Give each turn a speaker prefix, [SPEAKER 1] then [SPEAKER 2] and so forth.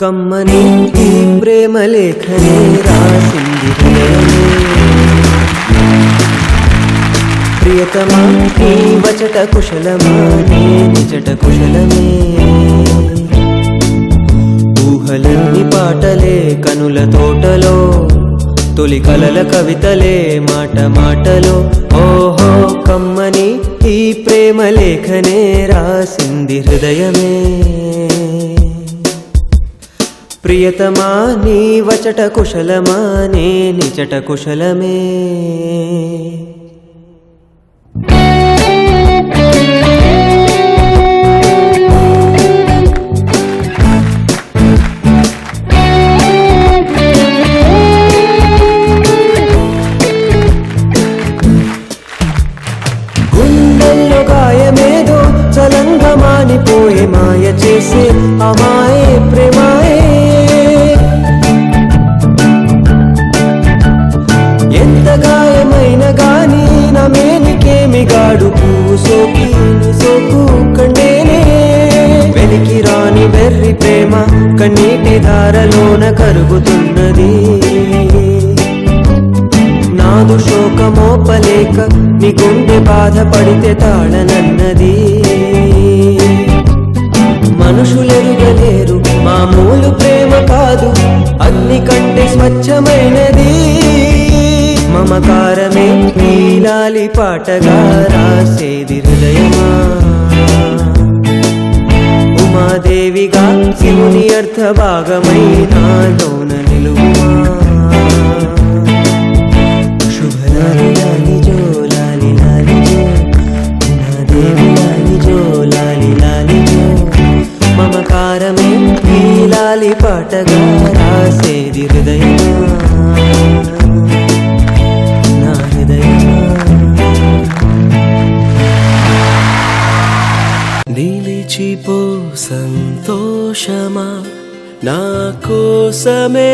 [SPEAKER 1] కమ్మని ఈ ప్రేమ లేఖనే రాసింది ప్రియతమా నీ వచట కుశలమా నీ నిజట కుశలమే ఊహలన్నీ పాటలే కనుల తోటలో తొలి కలల కవితలే మాట మాటలో ఓహో కమ్మని ఈ ప్రేమ లేఖనే రాసింది హృదయమే ప్రియతమా నీ వచట కుశలమా నే నిజట కుశలమే గుండెల్లో గాయమేదో చలంగా మానిపోయే మాయ చేసే అమాయే ప్రేమాయే ఎంత గాయమైన గాని నా మేనికేమి గాడు పువ్వు సోకి సోకు కండేనే వెలికి రాని వెర్రి ప్రేమ కన్నీటి ధారలోన కరుగుతున్నది నాదు శోకమోపలేక నీ గుండె బాధపడితే తాళనన్నది మనుషులెరుగలేరు మామూలు ప్రేమ కాదు అగ్ని కంటే స్వచ్ఛమైనది మమకారమే నీలాలి పాటగా రాసేది హృదయమా ఉమాదేవిగా శివుని అర్థ భాగమై నాలోన నిలువుమా శుభలాలి లాలి జో లాలి లాలి జో ఉమాదేవి లాలి జో లాలి లాలి జో మమకారమే నీలాలి పాటగా రాసేది హృదయమా నిలిచిపో సంతోషమా నా కోసమే